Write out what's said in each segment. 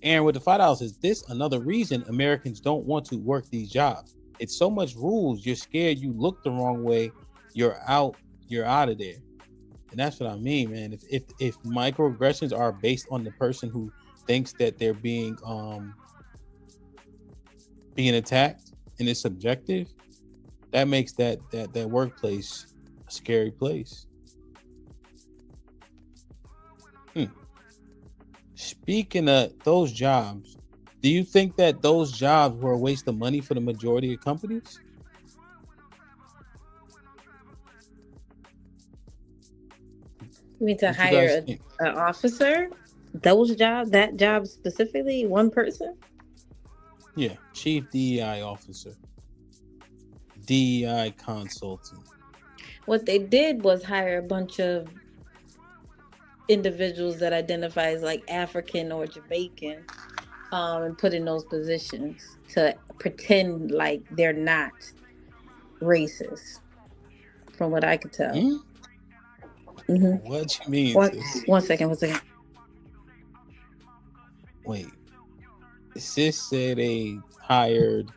Aaron with the $5 is this another reason Americans don't want to work these jobs? It's so much rules. You're scared. You look the wrong way. You're out. You're out of there. And that's what I mean, man. If microaggressions are based on the person who thinks that they're being attacked and it's subjective, that makes that workplace a scary place. Speaking of those jobs, do you think that those jobs were a waste of money for the majority of companies? You mean to hire an officer? That job specifically, one person? Yeah, chief DEI officer, DEI consultant. What they did was hire a bunch of individuals that identify as like African or Jamaican, and put in those positions to pretend like they're not racist, from what I could tell. Mm-hmm. What you mean? One second. Wait, sis said they hired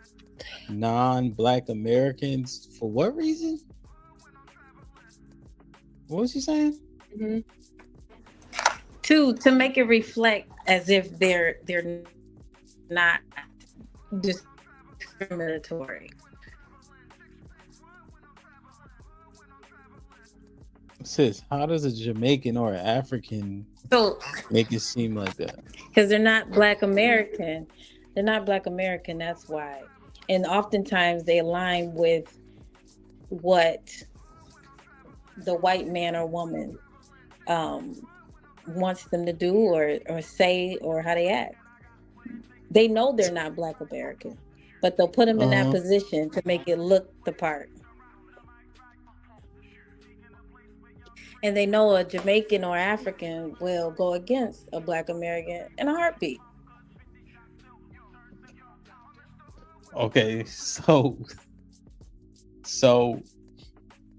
non-Black Americans for what reason? What was she saying? Mm-hmm. To make it reflect as if they're not discriminatory. Sis, how does a Jamaican or an African make it seem like that? Because they're not Black American. They're not Black American, that's why. And oftentimes they align with what the white man or woman wants them to do or say or how they act. They know they're not Black American, but they'll put them in that position to make it look the part. And they know a Jamaican or African will go against a Black American in a heartbeat. Okay, so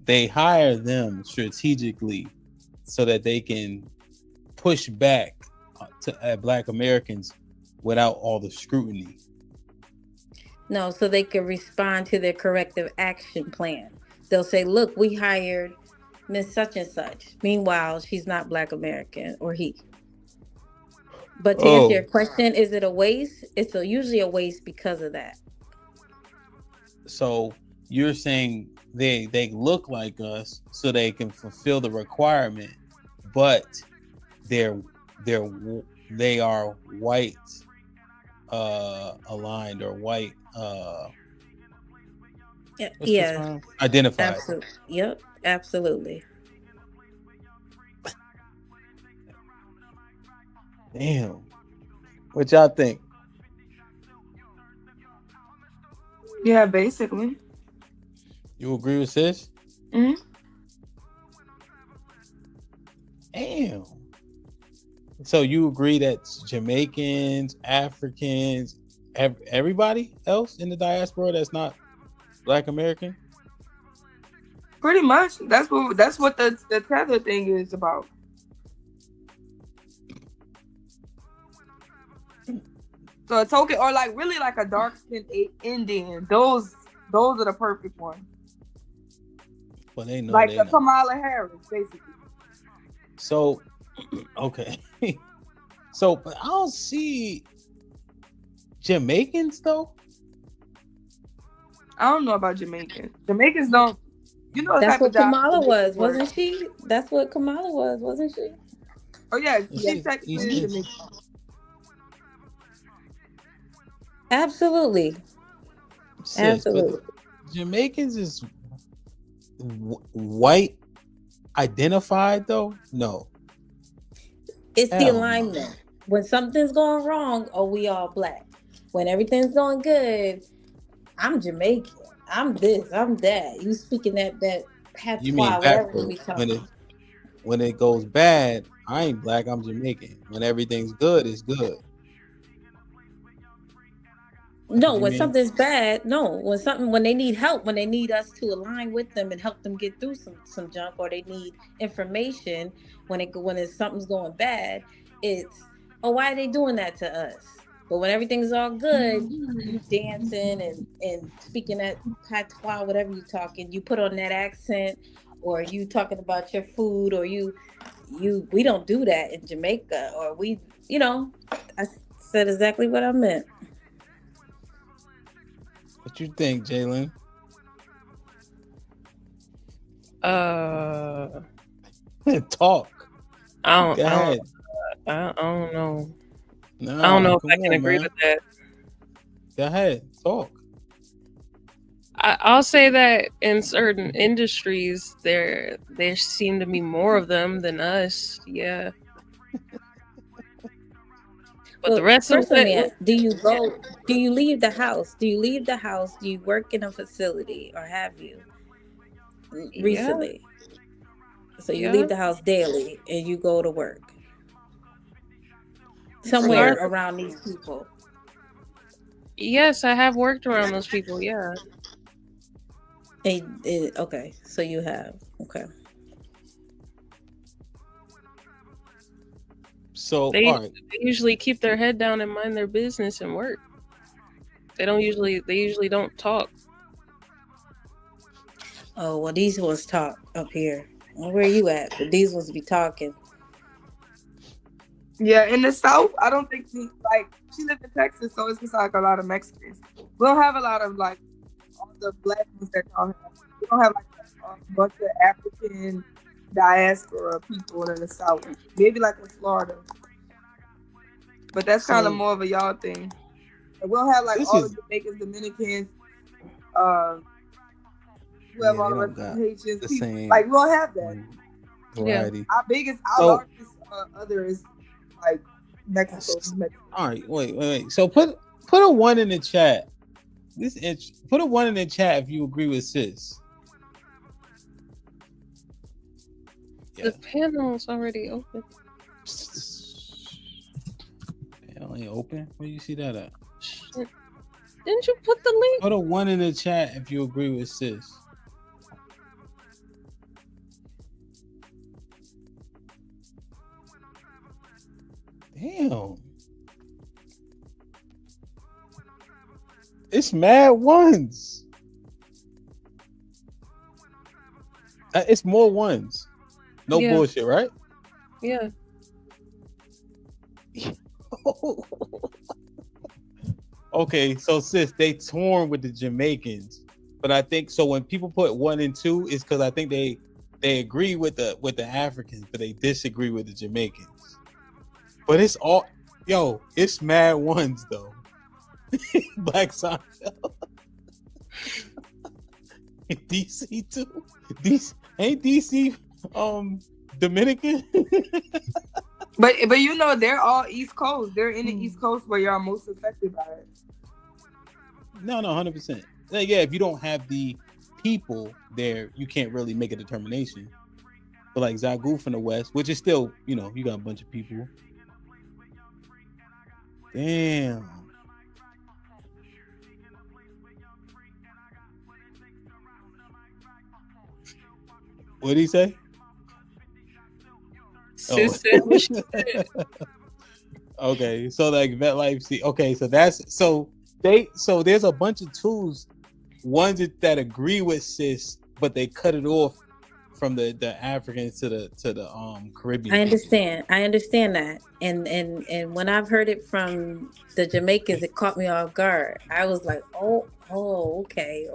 they hire them strategically so that they can push back at Black Americans without all the scrutiny. No, so they can respond to their corrective action plan. They'll say, look, we hired Miss such and such. Meanwhile, she's not Black American or he. But to answer your question, is it a waste? It's usually a waste because of that. So you're saying they look like us so they can fulfill the requirement, but they are white aligned or white identified. Absolutely. Yep, absolutely. Damn. What y'all think? Yeah, basically. You agree with sis? Mm-hmm. Damn. So you agree that Jamaicans, Africans, everybody else in the diaspora that's not Black American? Pretty much. That's what the tether thing is about. So a token, or like really like a dark-skinned Indian, those are the perfect ones. Well, they know, like Kamala Harris, basically. So, okay. So, but I don't see Jamaicans though. I don't know about Jamaicans. Jamaicans don't. You know, that's what Kamala was, wasn't she? That's what Kamala was, wasn't she? Oh yeah, she's technically Jamaican. Absolutely. Absolutely. Jamaicans is white identified though? No. It's the alignment. When something's going wrong, we all Black. When everything's going good, I'm Jamaican. I'm this, I'm that. You speaking that patois, whatever we talking. When it goes bad, I ain't Black, I'm Jamaican. When everything's good, it's good. No, when something's bad, when they need help, when they need us to align with them and help them get through some junk, or they need information, when something's going bad, it's oh, why are they doing that to us? But when everything's all good, you dancing and speaking that patois, whatever you talking, you put on that accent, or you talking about your food, or we don't do that in Jamaica, or I said exactly what I meant. What you think, Jalen? Talk. I Go don't, I ahead. don't, I don't know. No, I don't know if come I can on, agree man. with that. Go ahead. Talk. I'll say that in certain industries, there seem to be more of them than us. Yeah, but the Well, rest of first let me it, ask, do you go, do you leave the house? Do you leave the house? Do you work in a facility, or have you yeah, recently? So you yeah. leave the house daily and you go to work somewhere Regardless, around these people. yes, I have worked around those people. Yeah, Okay, so you have. Okay. So, they all right. usually keep their head down and mind their business and work. They usually don't talk. Oh, well, these ones talk up here. Well, where you at? But these ones be talking. Yeah, in the South, I don't think she lived in Texas, so it's just like a lot of Mexicans. We don't have a lot of like all the black ones that y'all have. We don't have like a bunch of African diaspora people in the South. Maybe like in Florida, but that's kind of So more of a y'all thing. And we don't have like this all the is Jamaicans, Dominicans, uh, we have yeah, all they the don't rest of got the Haitians the people. same Like we don't have that. Yeah. variety. Our So, largest other is like Mexico. all right, wait. So put a one in the chat. Put a one in the chat if you agree with sis. Yeah. The panel's already open. It ain't open. Where you see that at? Shit. Didn't you put the link? Put a one in the chat if you agree with sis. Damn. It's mad ones. It's more ones. No Yeah. bullshit, right? Yeah. Okay, so sis, they torn with the Jamaicans, but I think so when people put 1 and 2, it's because I think they agree with the Africans, but they disagree with the Jamaicans. But it's all it's mad ones though. Black Seinfeld. DC too. Ain't DC Dominican? But they're all East Coast. They're in the East Coast where y'all most affected by it. No, 100%. Yeah, if you don't have the people there, you can't really make a determination. But like Zagu from the West, which is still, you got a bunch of people. Damn. What did he say? Sis said, Okay, so like MetLife, okay, so there's a bunch of tools, ones that agree with sis, but they cut it off from the Africans to the Caribbean. I understand that, and when I've heard it from the Jamaicans, it caught me off guard. I was like, oh, okay.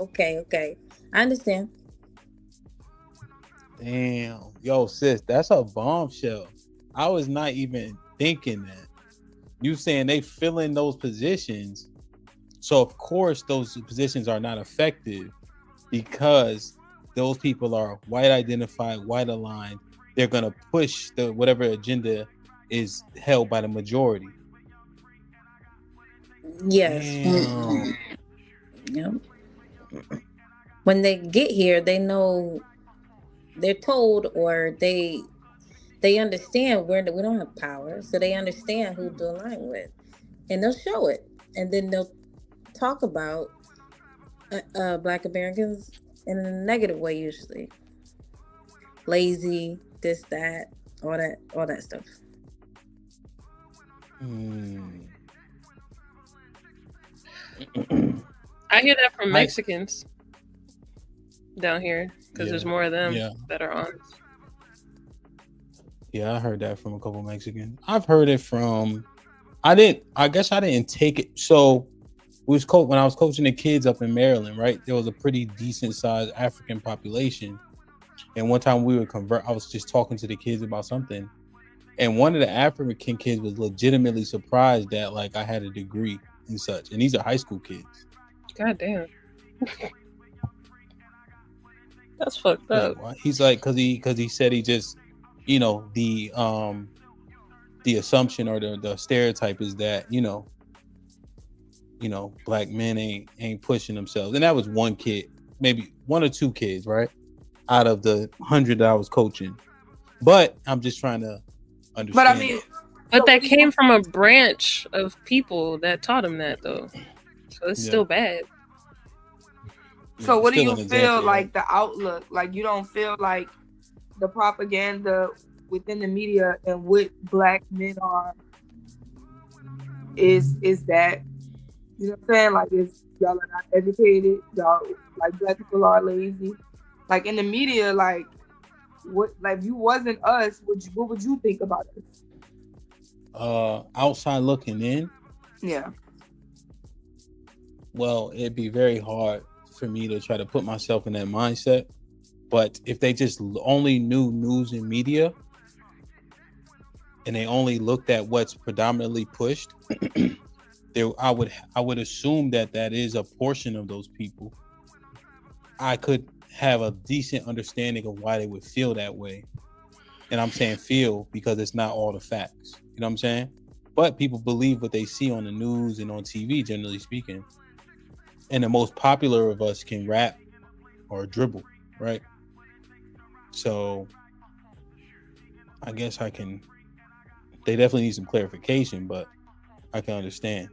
I understand. Damn, yo, sis, that's a bombshell. I was not even thinking that. You saying they fill in those positions, so of course those positions are not effective because those people are white identified, white aligned. They're gonna push the whatever agenda is held by the majority. Yes. Damn. Yep. When they get here, they know, they're told, or they understand we don't have power, so they understand who to align with, and they'll show it, and then they'll talk about Black Americans in a negative way, usually lazy, this, that, all that stuff. Mm. I hear that from I Mexicans down here because yeah there's more of them yeah that are honest. yeah. I heard that from a couple Mexicans. I've heard it from. I guess I didn't take it. So when I was coaching the kids up in Maryland, right? There was a pretty decent sized African population. And one time we were I was just talking to the kids about something. And one of the African kids was legitimately surprised that like I had a degree and such. And these are high school kids. God damn. That's fucked Like up. why? He's like, cause he said he just, the assumption or the stereotype is that, black men ain't pushing themselves. And that was one kid, maybe one or two kids, right? Out of the 100 that I was coaching. But I'm just trying to understand. But I mean, But that came from a branch of people that taught him that, though. So it's still bad. So what do you feel example, like the outlook? Like you don't feel like the propaganda within the media and what black men are is that, you know what I'm saying? Like is y'all are not educated, y'all like black people are lazy. Like in the media, like what, like if you wasn't us, what would you think about us? Outside looking in, Yeah. well, it'd be very hard for me to try to put myself in that mindset. But if they just only knew news and media and they only looked at what's predominantly pushed, I would assume that is a portion of those people. I could have a decent understanding of why they would feel that way. And I'm saying feel because it's not all the facts. You know what I'm saying? But people believe what they see on the news and on TV, generally speaking. And the most popular of us can rap or dribble, right? So I guess they definitely need some clarification, but I can understand.